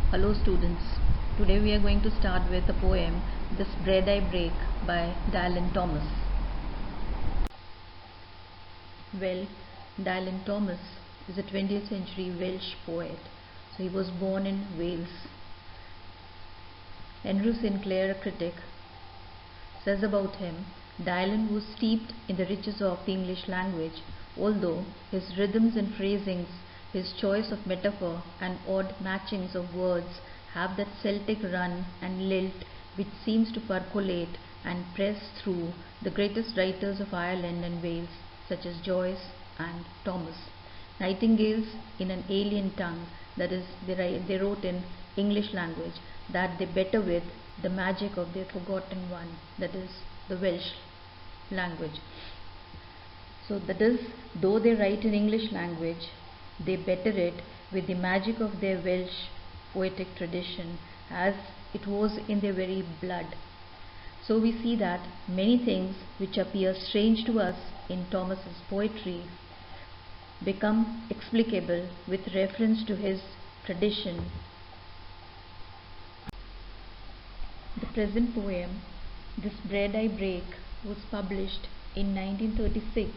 Hello students, today we are going to start with the poem This Bread I Break by Dylan Thomas. Well, Dylan Thomas is a 20th century Welsh poet. So he was born in Wales. Andrew Sinclair, a critic, says about him, Dylan was steeped in the riches of the English language, although his rhythms and phrasings, his choice of metaphor and odd matchings of words have that Celtic run and lilt which seems to percolate and press through the greatest writers of Ireland and Wales, such as Joyce and Thomas. Nightingales in an alien tongue, that is, they wrote in English language, that they better with the magic of their forgotten one, that is, the Welsh language. So that is, though they write in English language, they better it with the magic of their Welsh poetic tradition, as it was in their very blood. So we see that many things which appear strange to us in Thomas's poetry become explicable with reference to his tradition. The present poem, This Bread I Break, was published in 1936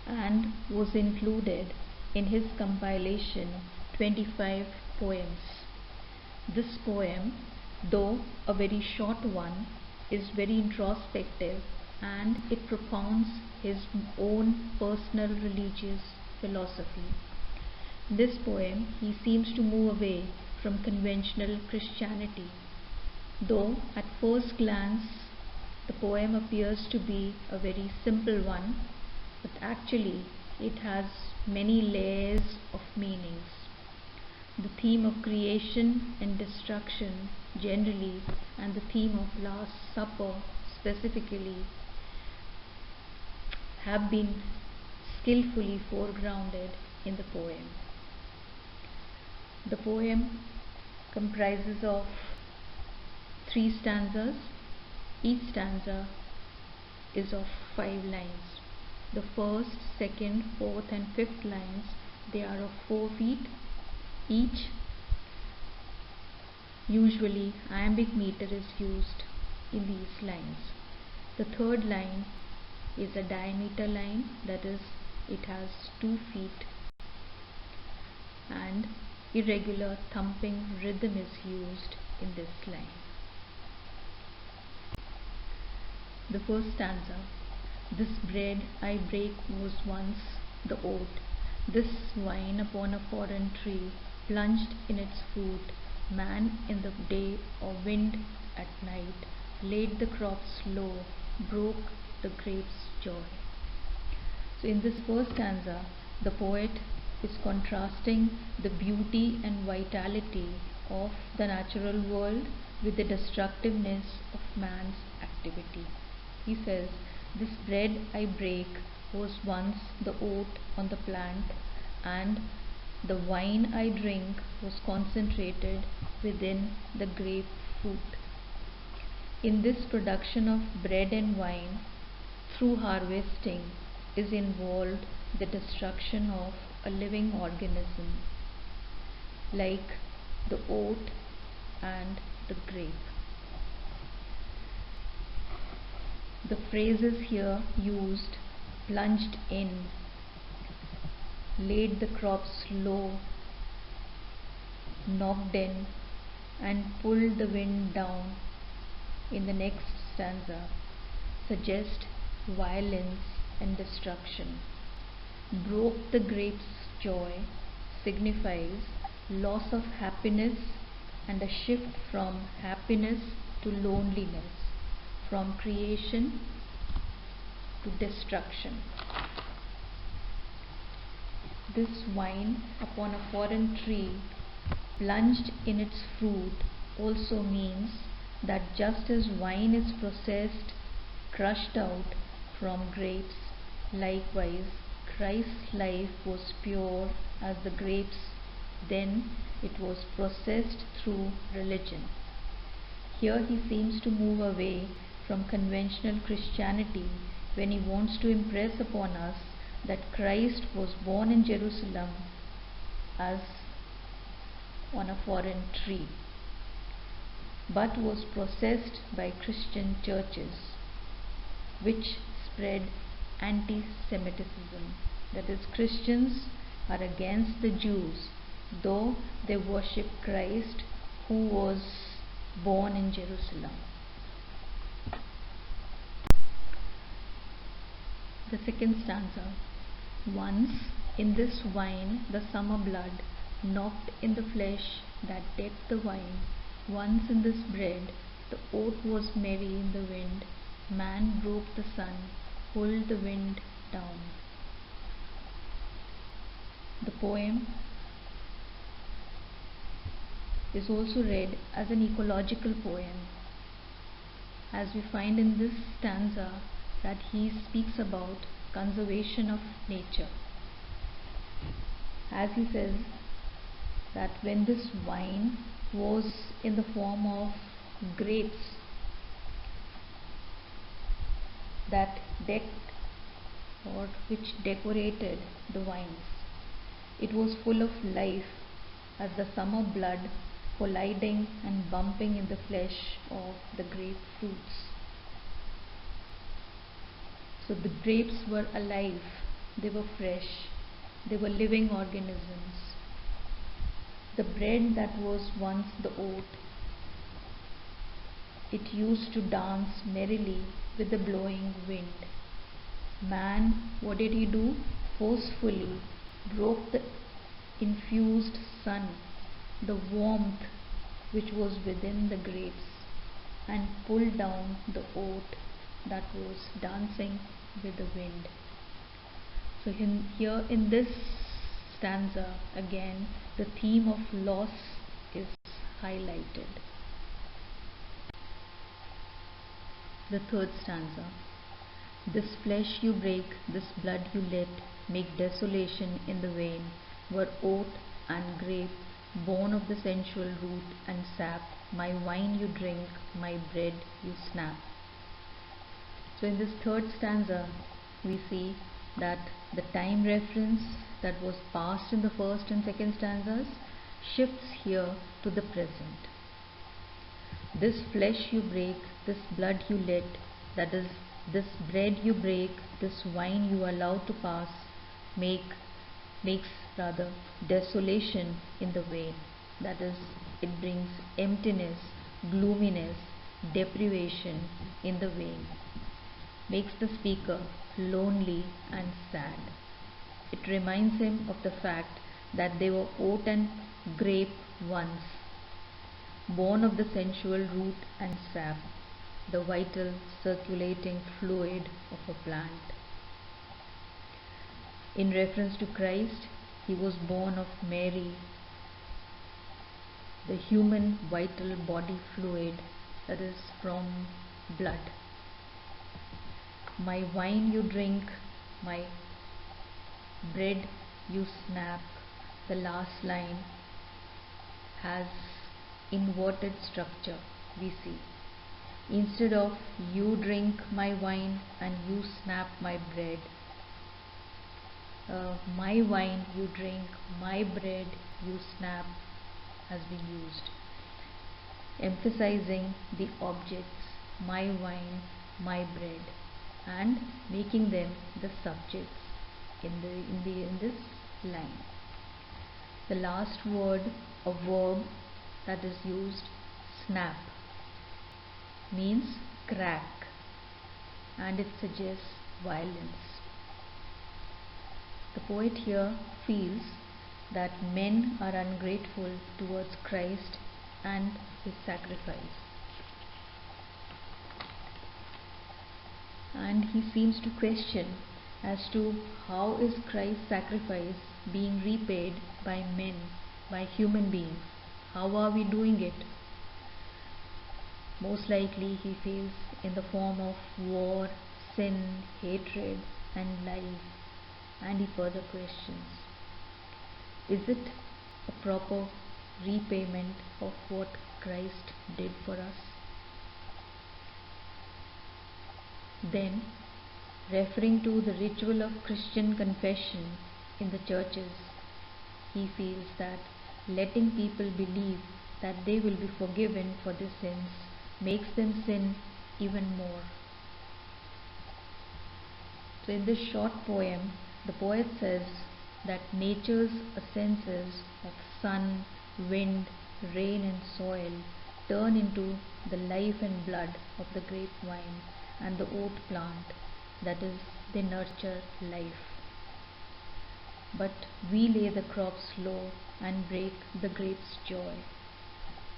and was included in his compilation 25 poems. This poem, though a very short one, is very introspective and it propounds his own personal religious philosophy. In this poem, he seems to move away from conventional Christianity. Though at first glance the poem appears to be a very simple one, but actually it has many layers of meanings. The theme of creation and destruction generally, and the theme of Last Supper specifically, have been skillfully foregrounded in the poem. The poem comprises of 3 stanzas. Each stanza is of 5 lines. The first, second, fourth and fifth lines, they are of 4 feet each. Usually iambic meter is used in these lines. The third line is a diameter line, that is, it has 2 feet, and irregular thumping rhythm is used in this line. The first stanza, This bread I break was once the oat, this wine upon a foreign tree, plunged in its fruit, man in the day or wind at night, laid the crops low, broke the grapes' joy. So in this first stanza, the poet is contrasting the beauty and vitality of the natural world with the destructiveness of man's activity. He says, This bread I break was once the oat on the plant, and the wine I drink was concentrated within the grapefruit. In this production of bread and wine, through harvesting, is involved the destruction of a living organism, like the oat and the grape. The phrases here used, plunged in, laid the crops low, knocked in, and pulled the wind down in the next stanza, suggest violence and destruction. Broke the grapes' joy signifies loss of happiness and a shift from happiness to loneliness, from creation to destruction. This wine upon a foreign tree, plunged in its fruit, also means that just as wine is processed, crushed out from grapes, likewise Christ's life was pure as the grapes, then it was processed through religion. Here he seems to move away from conventional Christianity when he wants to impress upon us that Christ was born in Jerusalem as on a foreign tree, but was processed by Christian churches, which spread anti-Semitism. That is, Christians are against the Jews, though they worship Christ who was born in Jerusalem. The second stanza. Once in this wine the summer blood knocked in the flesh that decked the wine. Once in this bread the oat was merry in the wind. Man broke the sun, pulled the wind down. The poem is also read as an ecological poem, as we find in this stanza that he speaks about conservation of nature. As he says that when this wine was in the form of grapes that decked or which decorated the vines, it was full of life as the summer blood colliding and bumping in the flesh of the grape fruits. So the grapes were alive, they were fresh, they were living organisms. The bread that was once the oat, it used to dance merrily with the blowing wind. Man, what did he do? Forcefully broke the infused sun, the warmth which was within the grapes, and pulled down the oat that was dancing with the wind. So here in this stanza again the theme of loss is highlighted. The third stanza. This flesh you break, this blood you let, make desolation in the vein, were oat and grape, born of the sensual root and sap, my wine you drink, my bread you snap. So in this third stanza we see that the time reference that was past in the first and second stanzas shifts here to the present. This flesh you break, this blood you let, that is, this bread you break, this wine you allow to pass, makes desolation in the vein. That is, it brings emptiness, gloominess, deprivation in the vein, makes the speaker lonely and sad. It reminds him of the fact that they were oat and grape once, born of the sensual root and sap, the vital circulating fluid of a plant. In reference to Christ, he was born of Mary, the human vital body fluid, that is from blood. My wine you drink, my bread you snap. The last line has inverted structure, we see. Instead of you drink my wine and you snap my bread, my wine you drink, my bread you snap has been used, emphasizing the objects, my wine, my bread, and making them the subjects in this line. The last word, a verb that is used, snap, means crack, and it suggests violence. The poet here feels that men are ungrateful towards Christ and his sacrifice. And he seems to question as to how is Christ's sacrifice being repaid by men, by human beings. How are we doing it? Most likely he feels in the form of war, sin, hatred and lies. And he further questions, is it a proper repayment of what Christ did for us? Then, referring to the ritual of Christian confession in the churches, he feels that letting people believe that they will be forgiven for their sins makes them sin even more. So, in this short poem, the poet says that nature's essences of sun, wind, rain, and soil turn into the life and blood of the grapevine and the oat plant, that is, they nurture life. But we lay the crops low and break the grape's joy.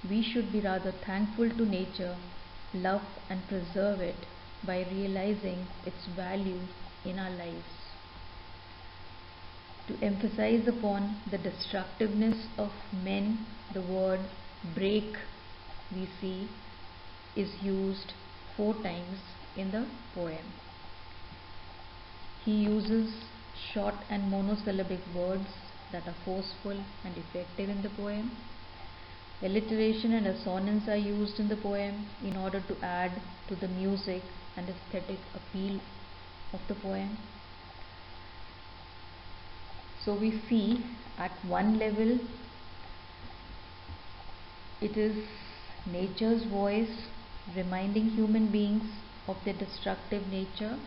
We should be rather thankful to nature, love and preserve it by realizing its value in our lives. To emphasize upon the destructiveness of men, the word break, we see, is used 4 times in the poem. He uses short and monosyllabic words that are forceful and effective in the poem. Alliteration and assonance are used in the poem in order to add to the music and aesthetic appeal of the poem. So we see at one level it is nature's voice reminding human beings of their destructive nature,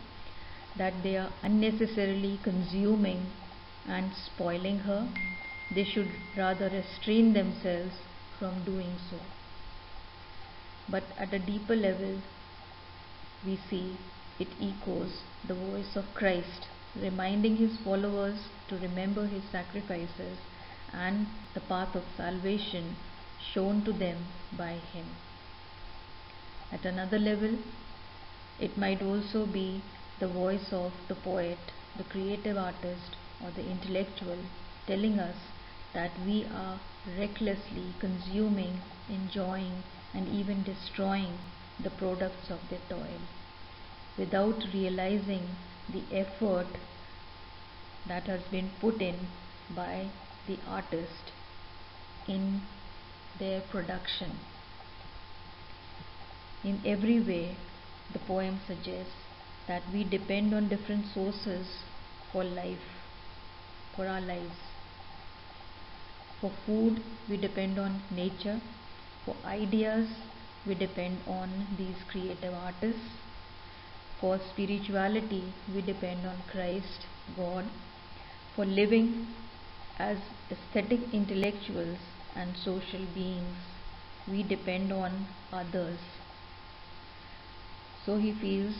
that they are unnecessarily consuming and spoiling her. They should rather restrain themselves from doing so. But at a deeper level, we see it echoes the voice of Christ, reminding his followers to remember his sacrifices and the path of salvation shown to them by him. At another level, it might also be the voice of the poet, the creative artist, or the intellectual, telling us that we are recklessly consuming, enjoying, and even destroying the products of their toil, without realizing the effort that has been put in by the artist in their production. In every way, the poem suggests that we depend on different sources for life, for our lives. For food, we depend on nature. For ideas, we depend on these creative artists. For spirituality, we depend on Christ, God. For living as aesthetic intellectuals and social beings, we depend on others. So he feels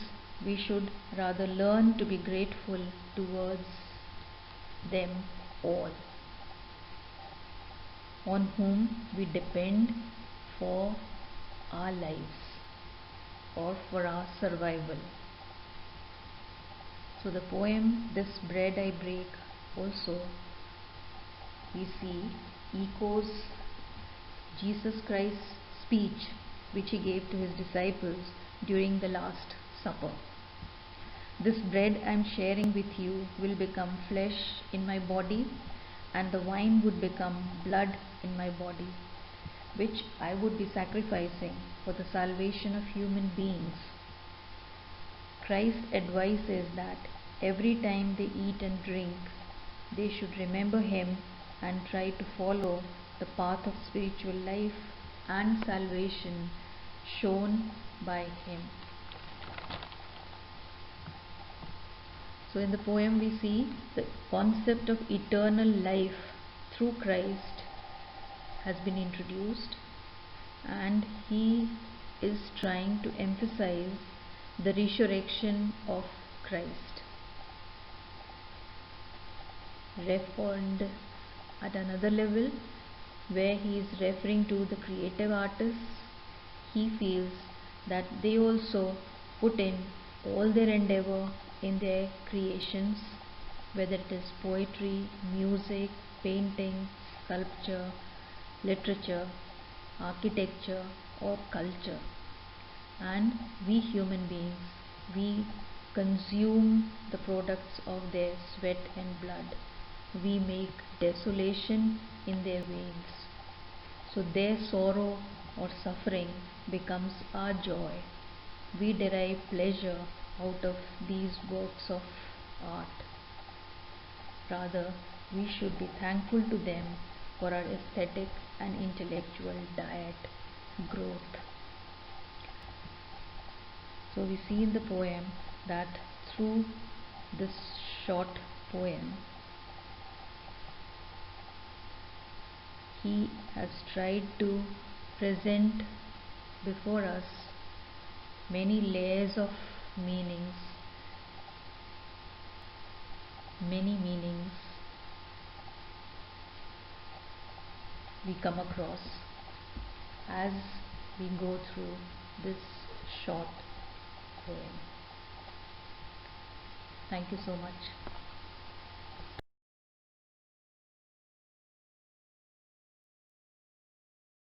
we should rather learn to be grateful towards them all, on whom we depend for our lives or for our survival. So the poem This Bread I Break also, we see, echoes Jesus Christ's speech which he gave to his disciples during the Last Supper. This bread I am sharing with you will become flesh in my body, and the wine would become blood in my body, which I would be sacrificing for the salvation of human beings. Christ's advice is that every time they eat and drink, they should remember him and try to follow the path of spiritual life and salvation shown by him. So in the poem we see the concept of eternal life through Christ has been introduced, and he is trying to emphasize the resurrection of Christ. And at another level, where he is referring to the creative artists, he feels that they also put in all their endeavor in their creations, whether it is poetry, music, painting, sculpture, literature, architecture, or culture. And we human beings, we consume the products of their sweat and blood. We make desolation in their veins. So their sorrow or suffering becomes our joy. We derive pleasure out of these works of art. Rather, we should be thankful to them for our aesthetic and intellectual diet growth. So we see in the poem that through this short poem, he has tried to present before us many layers of meanings, many meanings we come across as we go through this short poem. Thank you so much.